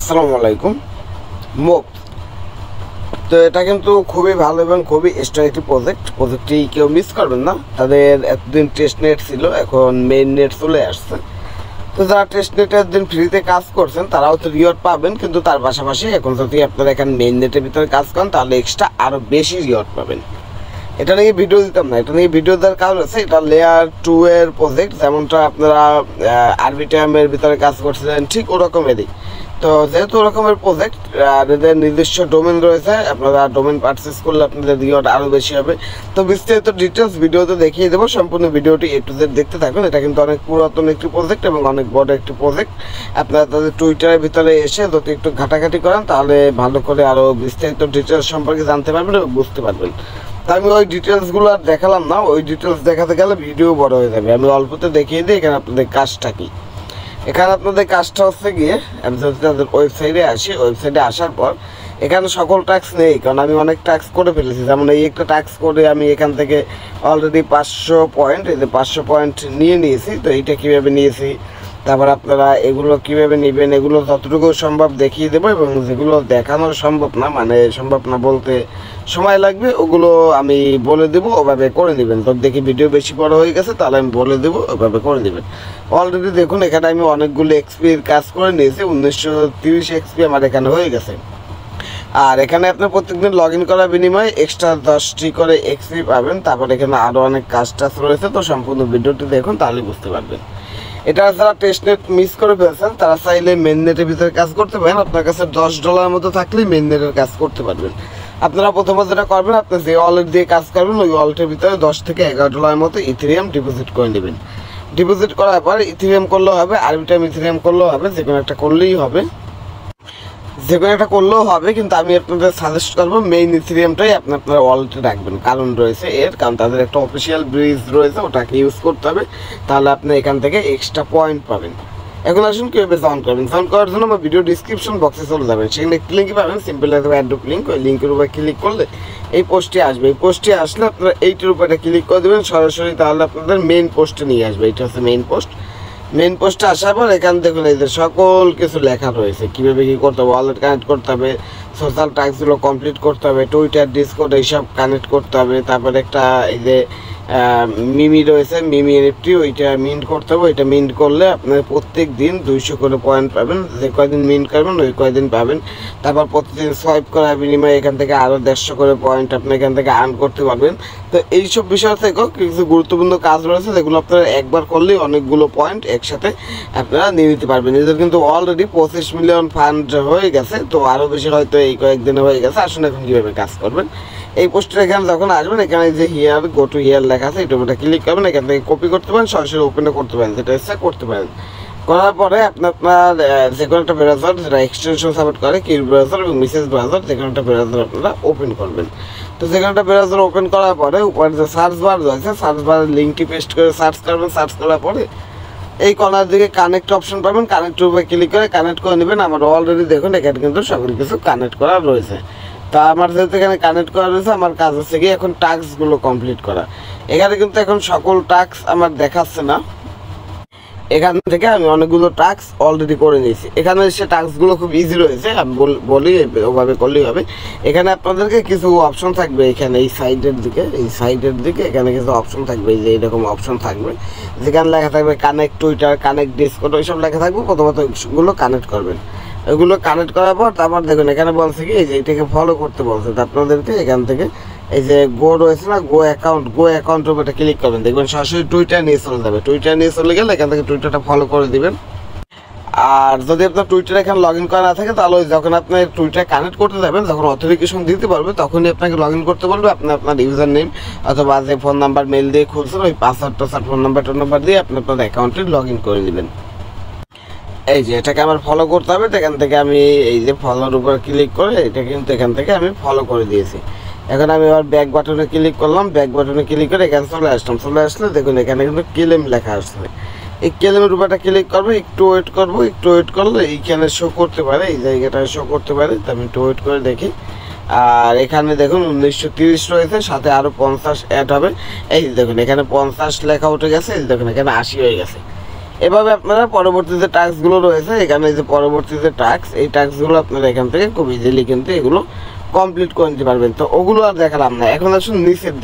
আসসালামু আলাইকুম। মুখ তো এটা কিন্তু খুবই ভালো এবং খুবই স্ট্রং একটি প্রজেক্টটি কেউ মিস করবেন না। তাদের এতদিন টেস্ট নেট ছিল, এখন মেইন নেট চলে আসছে। তো যারা টেস্ট নেটের দিন ফ্রিতে কাজ করছেন তারাও তো রিওয়ার্ড পাবেন, কিন্তু তার পাশাপাশি এখন যদি আপনারা এখানে মেইন নেটের ভিতরে কাজ করেন তাহলে এক্সট্রা আরও বেশি রিওয়ার্ড পাবেন। এটা নিয়ে ভিডিও দিতাম না, এটা নিয়ে ভিডিও দেওয়ার কারণ আছে এটা লেয়ার 2 এর প্রজেক্ট, যেমনটা আপনারা আরবিটিএমের ভিতরে কাজ করছিলেন ঠিক ওরকমেরই। তো যেহেতু ওরকমের প্রজেক্ট আর এদের নিজস্ব ডোমেন রয়েছে, আপনারা ডোমেন পারচেস করলে আপনাদের রিওয়ার্ড আরও বেশি হবে। তো বিস্তারিত ডিটেলস ভিডিওতে দেখিয়ে দেবো, সম্পূর্ণ ভিডিওটি A to Z দেখতে থাকুন। এটা কিন্তু অনেক পুরাতন একটি প্রজেক্ট এবং অনেক বড় একটি প্রজেক্ট। আপনারা তাদের টুইটারের ভিতরে এসে যদি একটু ঘাটাঘাটি করেন তাহলে ভালো করে আরও বিস্তারিত ডিটেলস সম্পর্কে জানতে পারবেন এবং বুঝতে পারবেন। তা আমি ওই ডিটেলসগুলো আর দেখালাম না, ওই ডিটেলস দেখাতে গেলে ভিডিও বড় হয়ে যাবে। আমি অল্পতে দেখিয়ে দিই এখানে আপনাদের কাজটা কি। এখানে আপনাদের কাজটা হচ্ছে গিয়ে আমি যদি তাদের ওয়েবসাইটে আসি, ওয়েবসাইটে আসার পর এখানে সকল টাস্ক নেই, কারণ আমি অনেক টাস্ক করে ফেলেছি। যেমন এই একটা টাস্ক করে আমি এখান থেকে অলরেডি 500 পয়েন্ট, এই যে 500 পয়েন্ট নিয়ে নিয়েছি। তো এইটা কীভাবে নিয়েছি, তারপর আপনারা এগুলো কীভাবে নেবেন, এগুলো যতটুকু সম্ভব দেখিয়ে দেবো, এবং যেগুলো দেখানো সম্ভব না, মানে সম্ভব না বলতে সময় লাগবে, ওগুলো আমি বলে দেবো, ওভাবে করে নেবেন। তো দেখি ভিডিও বেশি বড় হয়ে গেছে তাহলে আমি বলে দেবো, ওভাবে করে নেবেন। অলরেডি দেখুন এখানে আমি অনেকগুলো এক্সপির কাজ করে নিয়েছি, 1930 এক্সপি আমার এখানে হয়ে গেছে। আর এখানে আপনার প্রত্যেকদিন লগ ইন করার বিনিময়ে এক্সট্রা 10টি করে এক্সপি পাবেন। তারপর এখানে আরও অনেক কাজ টাজ রয়েছে, তো সম্পূর্ণ ভিডিওটি দেখুন তাহলে বুঝতে পারবেন। এটা যারা টেস্ট নেট মিস করে ফেলছেন তারা চাইলে মেন নেটের ভিতরে কাজ করতে পারেন। আপনার কাছে $10 মতো থাকলেই মেন নেটের কাজ করতে পারবেন। আপনারা প্রথমত যেটা করবেন, আপনি যে ওয়ালেট দিয়ে কাজ করবেন ওই ওয়ালেটের ভিতরে $10 থেকে $11 মতো ইথেরিয়াম ডিপোজিট করে নেবেন। ডিপোজিট করার পর ইথেরিয়াম করলেও হবে, আরবিটাইম ইথেরিয়াম করলেও হবে, যে কোনো একটা করলেই হবে, যে কোনো একটা করলেও হবে। কিন্তু আমি আপনাদের সাজেস্ট করবো মেইন ইথেরিয়ামটাই আপনার ওয়ালেটে রাখবেন। কারণ রয়েছে কারণ তাদের একটা অফিসিয়াল ব্রিজ রয়েছে, ওটাকে ইউজ করতে হবে, তাহলে আপনি এখান থেকে এক্সট্রা পয়েন্ট পাবেন। এখন আসুন কীভাবে জয়েন করবেন। জয়েন করার জন্য আমার ভিডিও ডিসক্রিপশন বক্সে চলে যাবেন, সেখানে একটি লিঙ্ক পাবেন, সিম্পল অ্যাড্রপ লিঙ্ক। ওই লিঙ্কের উপরে ক্লিক করলে এই পোস্টটি আসবে। এই পোস্টটি আসলে আপনারা এইটির উপরে ক্লিক করে দেবেন সরাসরি, তাহলে আপনাদের মেইন পোস্টে নিয়ে আসবে। এটা হচ্ছে মেইন পোস্ট। মেইন পোস্টে আসার পর এখান দেখুন এই যে সকল কিছু লেখা রয়েছে, কীভাবে কী করতে হবে, ওয়ালেট কানেক্ট করতে হবে, সোশ্যাল টাস্কগুলো কমপ্লিট করতে হবে, টুইটার ডিসকর্ড এইসব কানেক্ট করতে হবে। তারপরে একটা এই যে মিমি রয়েছে, মিমি এনএফটি, ওইটা মিন্ট করতে হবে। ওইটা মিন্ট করলে আপনার প্রত্যেক দিন 200 করে পয়েন্ট পাবেন, যে কয়দিন মিন্ট করবেন ওই কয়দিন পাবেন। তারপর প্রতিদিন সোয়াইপ করার বিনিময়ে এখান থেকে আরও 150 করে পয়েন্ট আপনি এখান থেকে আর্ন করতে পারবেন। তো এইসব বিষয় থেকেও কিছু গুরুত্বপূর্ণ কাজ রয়েছে, যেগুলো আপনারা একবার করলেই অনেকগুলো পয়েন্ট একসাথে আপনারা নিয়ে নিতে পারবেন। এদের কিন্তু অলরেডি 25 মিলিয়ন ফান্ড হয়ে গেছে, তো আরও বেশি হয়তো এই কয়েকদিনে হয়ে গেছে। আসুন এখন কীভাবে কাজ করবেন। এই পোস্টের এখানে যখন আসবেন, এখানে যে হিয়ার গো টু হিয়ার লেখা আছে, এটা ক্লিক করবেন। এখান থেকে কপি করতে পারেন, সরাসরি ওপেনও করতে পারেন, যেটা ইচ্ছা করতে পারেন। করার পরে আপনার যে কোনো একটা ব্রাউজার যেটা এক্সটেনশন সাপোর্ট করে, কির ব্রাউজার এবং মেসেজ ব্রাউজার, যে কোনো একটা ব্রাউজার আপনারা ওপেন করবেন। তো যে কোনো একটা ব্রাউজার ওপেন করার পরে উপরে যে সার্চ বার রয়েছে, সার্চ বারের লিঙ্কটি পেস্ট করে সার্চ করবেন। সার্চ করার পরে এই কর্নার দিকে কানেক্ট অপশন পাবেন, কানেক্ট উপরে ক্লিক করে কানেক্ট করে নেবেন। আমার অলরেডি দেখুন এখানে কিন্তু সকল কিছু কানেক্ট করা রয়েছে। তা আমার যেহেতু এখানে কানেক্ট করা রয়েছে, আমার কাজ হচ্ছে গিয়ে এখন টাস্কগুলো কমপ্লিট করা। এখানে কিন্তু এখন সকল টাস্ক আমার দেখাচ্ছে না, এখান থেকে আমি অনেকগুলো টাস্ক অলরেডি করে নিয়েছি। এখানে সে টাস্কগুলো খুব ইজি রয়েছে, আমি বলি ওভাবে করলেই হবে। এখানে আপনাদেরকে কিছু অপশন থাকবে, এখানে এই সাইডের দিকে এখানে কিছু অপশন থাকবে, এই যে এরকম অপশন থাকবে, যেখানে লেখা থাকবে কানেক্ট টুইটার, কানেক্ট ডিসকর্ড, ওইসব লেখা থাকবে। প্রথমত ওইগুলো কানেক্ট করবেন। ওইগুলো কানেক্ট করার পর তারপর দেখুন এখানে বলছে কি এই যে এটাকে ফলো করতে বলছে। আপনাদেরকে এখান থেকে এই যে গো রয়েছে না, গো অ্যাকাউন্টের উপর ক্লিক করবেন, দেখবেন সরাসরি টুইটার নিয়ে চলে যাবে। টুইটার নিয়ে চলে গেলে এখান থেকে টুইটারটা ফলো করে দিবেন। আর যদি আপনার টুইটার এখানে লগ ইন করা না থাকে, তাহলে যখন আপনি টুইটার কানেক্ট করতে যাবেন, যখন অথেন্টিকেশন দিতে পারবে তখনই আপনাকে লগ ইন করতে বলবে। আপনি আপনার ইউজার নেম অথবা যে ফোন নাম্বার মেল দিয়ে খুলছেন ওই পাসওয়ার্ড ফোন নাম্বার দিয়ে আপনি আপনার অ্যাকাউন্টে লগ ইন করে নেবেন। এই যে এটাকে আমার ফলো করতে হবে। এখান থেকে আমি এই যে ফলোর উপর ক্লিক করে এটা কিন্তু এখান থেকে আমি ফলো করে দিয়েছি। এখন আমি আবার ব্যাক বাটনে ক্লিক করলাম, ব্যাক বাটনে ক্লিক করে এখানে চলে আসলাম। চলে আসলে দেখুন এখানে কিন্তু ক্লেম লেখা আসছে। এই ক্লেমের উপরটা ক্লিক করবো, একটু ওয়েট করলে এইখানে শো করতে পারে, এই জায়গাটায় শো করতে পারে। তো আমি একটু ওয়েট করে দেখি। আর এখানে দেখুন 1930 রয়েছে, সাথে আরও 50 অ্যাড হবে। এই দেখুন এখানে 50 লেখা উঠে গেছে, এই দেখুন এখানে 80 হয়ে গেছে। এভাবে আপনারা পরবর্তী যে টাস্কগুলো রয়েছে এখানে যে পরবর্তী যে টাস্ক, এই টাস্কগুলো আপনারা এখান থেকে খুব ইজিলি কিন্তু এগুলো কমপ্লিট করে নিতে পারবেন। তো ওগুলো আর দেখালাম না, এখন আসুন নিচের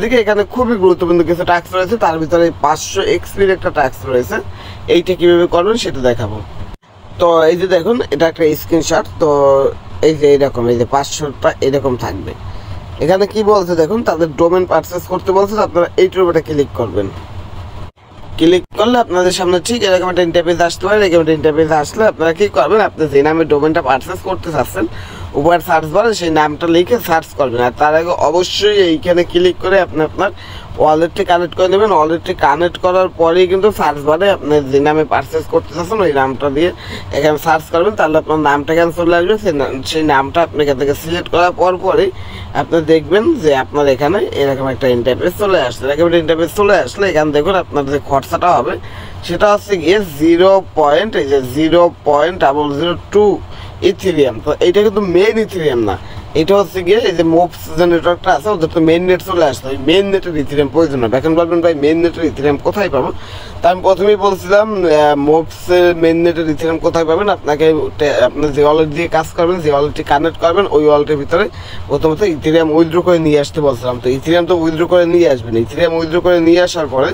দিকে এখানে খুবই গুরুত্বপূর্ণ কিছু টাস্ক রয়েছে। তার ভিতরে 500 এক্সপির একটা টাস্ক রয়েছে, এইটা কীভাবে করবেন সেটা দেখাবো। তো এই যে দেখুন, এটা একটা স্ক্রিনশট। তো এই যে এইরকম, এই যে 500টা এরকম থাকবে। এখানে কি বলছে দেখুন, তাদের ডোমেন পারচেস করতে বলছে। আপনারা এইটার উপরে ক্লিক করবেন। ক্লিক করলে আপনাদের সামনে ঠিক এরকম একটা ইন্টারফেস আসতে পারে। এরকম একটা ইন্টারফেস আসলে আপনারা কি করবেন, আপনি যে নামে ডোমেনটা পারচেস করতে চাচ্ছেন উপর সার্চ বারে সেই নামটা লিখে সার্চ করবেন। আর তার আগে অবশ্যই এইখানে ক্লিক করে আপনি আপনার ওয়ালেটটি কানেক্ট করে নেবেন। ওয়ালেটটি কানেক্ট করার পরেই কিন্তু সার্চ বারে আপনি যে নামে পারচেস করতে চাচ্ছেন ওই নামটা দিয়ে এখানে সার্চ করবেন। তাহলে আপনার নামটা এখানে চলে আসবে। সেই নামটা আপনি এখান থেকে সিলেক্ট করার পরই আপনি দেখবেন যে আপনার এখানে এরকম একটা ইন্টারফেস চলে আসছে। এরকম একটা ইন্টারফেস চলে আসলে এখানে দেখুন আপনার যে খরচাটা হবে সেটা হচ্ছে গিয়ে 0.002 ইথেরিয়াম। তো এইটা কিন্তু মেইন ইথেরিয়াম না, এটা হচ্ছে গিয়ে এই যে মোপস যে নেটওয়ার্কটা আছে ওদের তো মেইন নেট চলে আসছে। ওই মেইন নেটের ইথেরিয়াম প্রয়োজন হবে। এখন বলবেন ভাই মেইন নেটের ইথেরিয়াম কোথায় পাবো? তা আমি প্রথমেই বলছিলাম মোপসের মেইন নেটের ইথেরিয়াম কোথায় পাবেন। আপনাকে আপনি যে ওয়ালেট দিয়ে কাজ করবেন, যে ওয়ালেটটি কানেক্ট করবেন, ওই ওয়ালেটের ভিতরে প্রথমত ইথেরিয়াম উইথড্র করে নিয়ে আসতে বলছিলাম। তো ইথেরিয়াম তো উইথড্র করে নিয়ে আসবেন। ইথেরিয়াম উইথড্র করে নিয়ে আসার পরে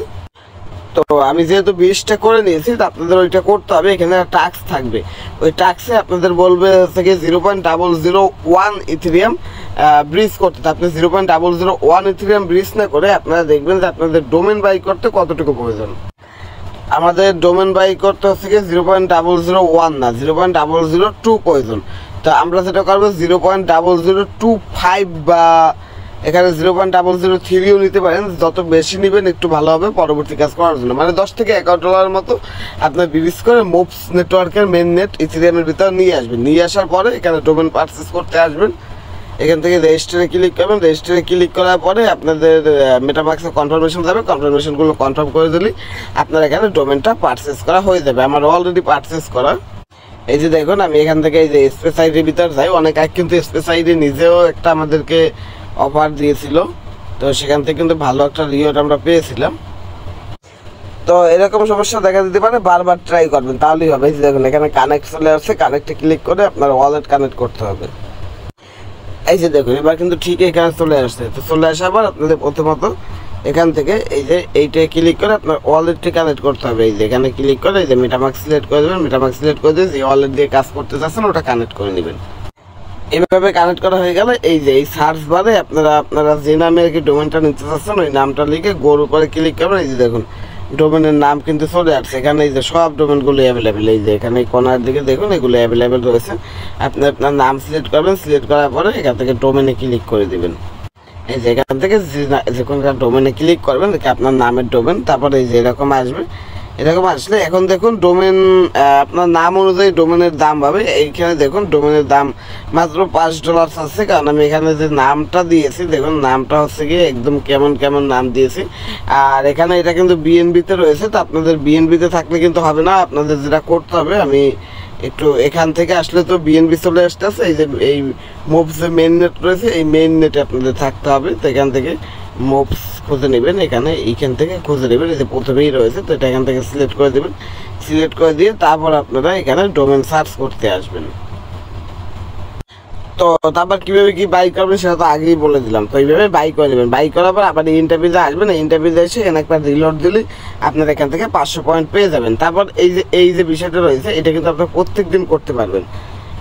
তো আমি যেহেতু 20টা করে নিয়েছি, তো আপনাদের ওইটা করতে হবে। এখানে টাস্ক থাকবে, ওই টাস্কে আপনাদের বলবে থেকে 0.001 ইথেরিয়াম ব্রিজ করতে। আপনি 0.001 ইথেরিয়াম ব্রিজ না করে আপনারা দেখবেন যে আপনাদের ডোমেন বাই করতে কতটুকু প্রয়োজন। আমাদের ডোমেন বাই করতে হচ্ছে কি 0.001 না, 0.002 প্রয়োজন। তো আমরা যেটা করবো 0.0025 বা এখানে 0.003ও নিতে পারেন। যত বেশি নেবেন একটু ভালো হবে পরবর্তী কাজ করার জন্য। মানে 10 থেকে $11 মতো আপনার ব্রিজ করে মোপস নেটওয়ার্কের মেন নেট ইথেরিয়ামের ভিতরে নিয়ে আসবেন। নিয়ে আসার পরে এখানে ডোমেন পারচেস করতে আসবেন। এখান থেকে রেজিস্টারে ক্লিক করবেন। রেজিস্টারে ক্লিক করার পরে আপনাদের মেটামাক্সে কনফার্মেশন যাবে। কনফার্মেশনগুলো কনফার্ম করে দিলে আপনার এখানে ডোমেনটা পারচেস করা হয়ে যাবে। আমার অলরেডি পারচেস করা। এই যে দেখুন, আমি এখান থেকে এই যে স্পেস আইডির ভিতরে যাই। অনেক আগে কিন্তু স্পেস আইডি নিজেও একটা আমাদেরকে অফার দিয়েছিল, তো সেখান থেকে কিন্তু ভালো একটা রিওয়ার্ড আমরা পেয়েছিলাম। তো এরকম সমস্যা দেখা দিতে পারে, বারবার ট্রাই করবেন তাহলেই হবে। দেখুন এখানে কানেক্ট চলে আসছে, কানেক্টে ক্লিক করে আপনার ওয়ালেট কানেক্ট করতে হবে। এই যে দেখুন এবার কিন্তু ঠিক এখানে চলে আসছে। তো চলে আসার পর আপনাদের প্রথমত এখান থেকে এই যে এইটায় ক্লিক করে আপনার ওয়ালেটটি কানেক্ট করতে হবে। এই যে এখানে ক্লিক করে এই যে মেটামাক্স সিলেক্ট করে দেবেন। মেটামাক্স সিলেক্ট করে দিয়ে যে ওয়ালেট দিয়ে কাজ করতে চাচ্ছেন ওটা কানেক্ট করে নেবেন। এইভাবে কানেক্ট করা হয়ে গেলে এই যে এই সার্চ বারে আপনারা যে নামে আর কি ডোমেনটা নিতে চাচ্ছেন ওই নামটা লিখে গোর উপরে ক্লিক করবেন। এই যে দেখুন ডোমেনের নাম কিন্তু চলে আসছে। এখানে এই যে সব ডোমেনগুলো অ্যাভেলেবেল। এই যে এখানে কর্নার দিকে দেখুন এগুলো অ্যাভেলেবেল রয়েছে। আপনি আপনার নাম সিলেক্ট করবেন। সিলেক্ট করার পরে এখান থেকে ডোমেনে ক্লিক করে দেবেন। এই যে এখান থেকে যে কোনো ডোমেনে ক্লিক করবেন, আপনার নামের ডোমেন। তারপরে এই যে এরকম আসবে। এরকম আসলে এখন দেখুন ডোমেন আপনার নাম অনুযায়ী ডোমেনের দাম পাবে। এইখানে দেখুন ডোমেনের দাম মাত্র $5 আছে, কারণ আমি এখানে যে নামটা দিয়েছি দেখুন নামটা হচ্ছে গিয়ে একদম কেমন নাম দিয়েছি। আর এখানে এটা কিন্তু বিএনবিতে রয়েছে। তো আপনাদের বিএনবিতে থাকলে কিন্তু হবে না, আপনাদের যেটা করতে হবে, আমি একটু এখান থেকে আসলে তো বিএনবি চলে আসতেছে। এই যে এই মোপস যে মেইন নেট রয়েছে এই মেইন নেটে আপনাদের থাকতে হবে। তো এখান থেকে মোপস খুঁজে নেবেন। এইখান থেকে খুঁজে নেবেন। এই যে প্রথমেই রয়েছে, তো এটা এখান থেকে সিলেক্ট করে দেবেন। সিলেক্ট করে দিয়ে তারপর আপনারা এখানে ডোমেন সার্চ করতে আসবেন। তো তারপর কীভাবে কি বাই করবেন সেটা তো আগেই বলে দিলাম। তো এইভাবে বাই করে নেবেন। বাই করার পর আবার ইন্টারভিউতে আসবেন। ইন্টারভিউতে এসে এখানে একটা রিলোড দিলে আপনার এখান থেকে 500 পয়েন্ট পেয়ে যাবেন। তারপর এই যে বিষয়টা রয়েছে এটা কিন্তু আপনারা প্রত্যেক দিন করতে পারবেন।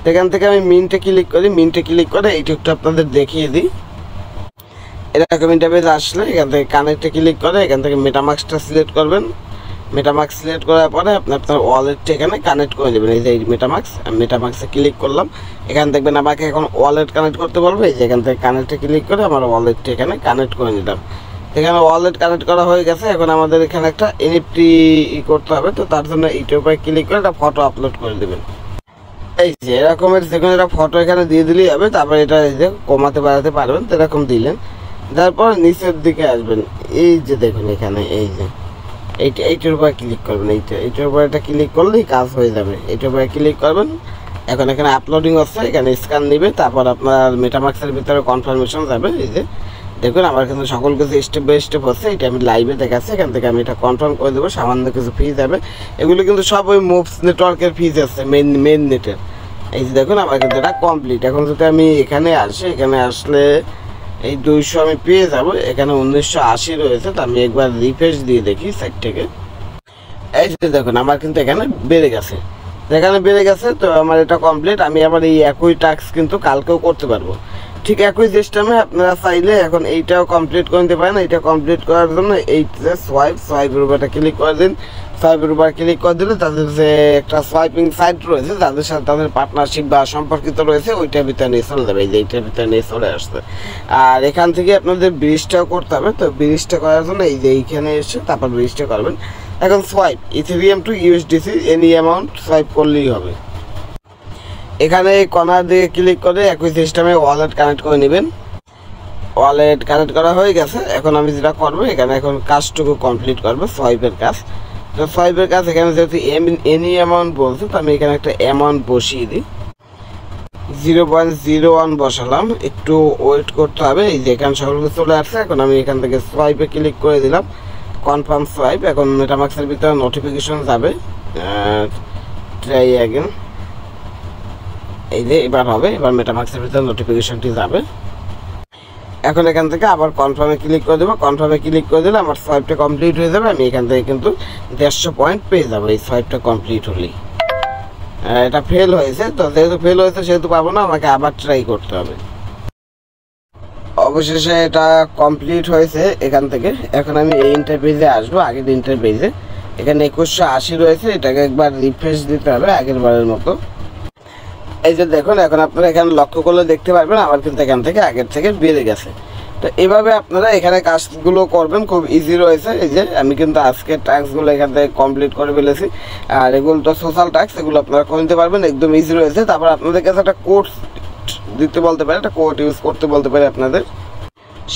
এখান থেকে আমি মিন্টে ক্লিক করি। মিন্টে ক্লিক করে এইটা একটু আপনাদের দেখিয়ে দিই। এরকম ইন্টারভিউ আসলে এখান থেকে কানেক্টে ক্লিক করে এখান থেকে মেটামাক্সটা সিলেক্ট করবেন। মেটামাক্স সিলেক্ট করার পরে আপনি আপনার ওয়ালেটটা এখানে কানেক্ট করে দেবেন। এই যে মেটামাক্সে ক্লিক করলাম। এখানে দেখবেন আমাকে এখন ওয়ালেট কানেক্ট করতে বলবে। এই যে এখান থেকে কানেক্টে ক্লিক করে আমার ওয়ালেটটা এখানে কানেক্ট করে নিলাম। এখানে ওয়ালেট কানেক্ট করা হয়ে গেছে। এখন আমাদের এখানে একটা এনএফটি করতে হবে। তো তার জন্য এইটার উপরে ক্লিক করে একটা ফটো আপলোড করে দেবেন। এই যে এরকমের যে কোনো একটা ফটো এখানে দিয়ে দিলেই হবে। তারপরে এটা এই যে কমাতে বাড়াতে পারবেন। তো এরকম দিলেন, তারপর নিচের দিকে আসবেন। এই যে দেখুন এখানে এই যে এইটার উপরে ক্লিক করবেন। এইটার উপরে এটা ক্লিক করলেই কাজ হয়ে যাবে। এইটার উপরে ক্লিক করবেন। এখন এখানে আপলোডিং হচ্ছে, এখানে স্ক্যান নেবে। তারপর আপনার মেটামাক্সের ভিতরে কনফার্মেশন যাবে। এই যে দেখুন আমার কিন্তু সকল কিছু স্টেপ বাই স্টেপ হচ্ছে, এটা আমি লাইভে দেখাচ্ছি। এখান থেকে আমি এটা কনফার্ম করে দেবো, সামান্য কিছু ফি যাবে। এগুলো কিন্তু সব ওই মুভস নেটওয়ার্কের ফিজ আছে, মেন নেটের। এই যে দেখুন আমার কিন্তু এটা কমপ্লিট। এখন যদি আমি এখানে আসি, এখানে আসলে এই 200 আমি পেয়ে যাবো। এখানে 1980 রয়েছে, তো আমি একবার রিফ্রেশ দিয়ে দেখি সাইট থেকে। এই যে দেখুন আমার কিন্তু এখানে বেড়ে গেছে, যেখানে বেড়ে গেছে। তো আমার এটা কমপ্লিট। আমি আবার এই একই টাস্ক কিন্তু কালকেও করতে পারবো, ঠিক একই সিস্টেমে। আপনারা চাইলে এখন এইটাও কমপ্লিট করে নিতে পারেন। এইটা কমপ্লিট করার জন্য এই যে সোয়াইপের উপরটা ক্লিক করে দিন। সোয়াইপের উপর ক্লিক করে দিলে তাদের যে একটা সোয়াইপিং সাইট রয়েছে, যাদের সাথে তাদের পার্টনারশিপ বা সম্পর্কিত রয়েছে, ওইটার ভিতরে নিয়ে চলে যাবে। এই যে এইটার ভিতরে নিয়ে চলে আসছে। আর এখান থেকে আপনাদের ব্রিজটাও করতে হবে। তো ব্রিজটা করার জন্য এই যে এইখানে এসে তারপর ব্রিজটা করবেন। এখন swipe Ethereum to USDC any amount swipe করলেই হবে। এখানে কর্নার দিকে ক্লিক করে একই সিস্টেমে ওয়ালেট কানেক্ট করে নেবেন। ওয়ালেট কানেক্ট করা হয়ে গেছে। এখন আমি যেটা করবো, এখানে এখন কাজটুকু কমপ্লিট করবো, সোয়াইপের কাজ। তো সোয়াইপের কাজ এখানে যেহেতু এনি অ্যামাউন্ট বলছে, তো আমি এখানে একটা অ্যামাউন্ট বসিয়ে দিই। 0.01 বসালাম। একটু ওয়েট করতে হবে। এই যে এখানে সকলকে চলে আসছে। এখন আমি এখান থেকে সোয়াইপে ক্লিক করে দিলাম, কনফার্ম সোয়াইপ। এখন মেটামাক্সের ভিতরে নোটিফিকেশন যাবে, ট্রাই অ্যাগেন। এই যে এবার হবে, এবার মেটামাক্সের ভিতরে নোটিফিকেশনটি যাবে। এখন এখান থেকে আবার কনফার্মে ক্লিক করে দেবো। কনফার্মে ক্লিক করে দিলে আমার সোয়াইপটা কমপ্লিট হয়ে যাবে। আমি এখান থেকে কিন্তু 150 পয়েন্ট পেয়ে যাবো এই সোয়াইপটা কমপ্লিট হলেই। এটা ফেল হয়েছে, তো যেহেতু ফেল হয়েছে সেহেতু পাবো না, আমাকে আবার ট্রাই করতে হবে। অবশেষে এটা কমপ্লিট হয়েছে এখান থেকে। এখন আমি এই ইন্টারপেজে আসবো, আগের ইন্টারপেজে। এখানে 2180 রয়েছে, এটাকে একবার রিফ্রেশ দিতে হবে আগের বারের মতো। এই যে দেখুন এখন আপনারা এখানে লক্ষ্য করলে দেখতে পারবেন আমার কিন্তু এখান থেকে আগের থেকে বেড়ে গেছে। তো এভাবে আপনারা এখানে কাজগুলো করবেন, খুব ইজি রয়েছে। এই যে আমি কিন্তু আজকের টাস্কগুলো এখান থেকে কমপ্লিট করে ফেলেছি। আর এগুলো তো সোশ্যাল টাস্ক, এগুলো আপনারা করে নিতে পারবেন, একদম ইজি রয়েছে। তারপর আপনাদের কাছে একটা কোড দিতে বলতে পারে, একটা কোড ইউজ করতে বলতে পারে আপনাদের।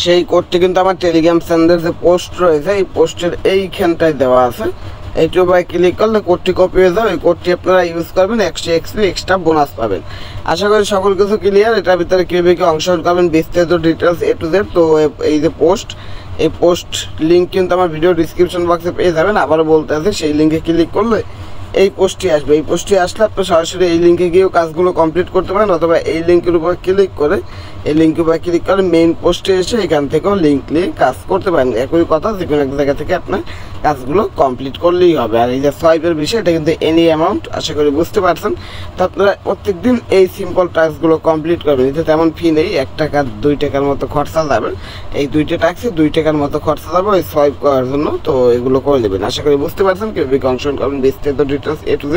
সেই কোডটি কিন্তু আমার টেলিগ্রাম চ্যানেলের যে পোস্ট রয়েছে, এই পোস্টের এইখানটায় দেওয়া আছে। এইটুকু বাই ক্লিক করলে কোডটি কপি হয়ে যাবে। এই কোডটি আপনারা ইউজ করবেন, 100 XP এক্সট্রা বোনাস পাবেন। আশা করি সকল কিছু ক্লিয়ার। এটার ভিতরে কীভাবে কি অংশগ্রহণ করবেন বিস্তারিত ডিটেলস A to Z। তো এই যে পোস্ট, এই পোস্ট লিঙ্ক কিন্তু আমার ভিডিও ডিসক্রিপশন বক্সে পেয়ে যাবেন। আবারও বলতে আছে, সেই লিঙ্কে ক্লিক করলে এই পোস্টটি আসবে। এই পোস্টটি আসলে আপনি সরাসরি এই লিঙ্কে গিয়েও কাজগুলো কমপ্লিট করতে পারেন, অথবা এই লিঙ্কের উপর ক্লিক করে মেইন পোস্টে এসে এখান থেকেও লিঙ্ক নিয়ে কাজ করতে পারেন। একই কথা, যে কোনো এক জায়গা থেকে আপনার কাজগুলো কমপ্লিট করলেই হবে। আর এই যে সোয়াইপের বিষয়, এটা কিন্তু এনি অ্যামাউন্ট, আশা করি বুঝতে পারছেন। তো আপনারা প্রত্যেকদিন এই সিম্পল টাস্কগুলো কমপ্লিট করবেন। এতে তেমন ফি নেই, 1 টাকা 2 টাকার মতো খরচা যাবে। এই 2টা টাস্কে 2 টাকার মতো খরচা যাবে ওই সোয়াইপ করার জন্য। তো এগুলো করে নেবেন, আশা করি বুঝতে পারছেন কীভাবে অংশগ্রহণ করবেন বিস্তারিত ডিটেলস A to Z।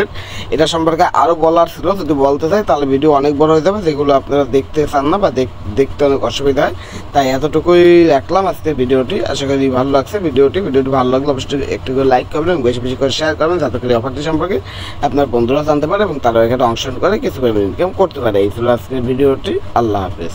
এটা সম্পর্কে আরও বলার ছিল, যদি বলতে চাই তাহলে ভিডিও অনেক বড় হয়ে যাবে, যেগুলো আপনারা দেখতে চান না বা দেখতে অনেক অসুবিধা হয়। তাই এতটুকুই রাখলাম আজকে ভিডিওটি। আশা করি ভালো লাগছে ভিডিওটি ভালো লাগলে অবশ্যই একটু করে লাইক করবেন এবং বেশি বেশি করে শেয়ার করবেন, যাতে করে অফারটি সম্পর্কে আপনার বন্ধুরা জানতে পারে এবং তারাও এখানে অংশগ্রহণ করে কিছু পেমেন্ট ইনকাম করতে পারে। এই ছিল আজকের ভিডিওটি। আল্লাহ হাফেজ।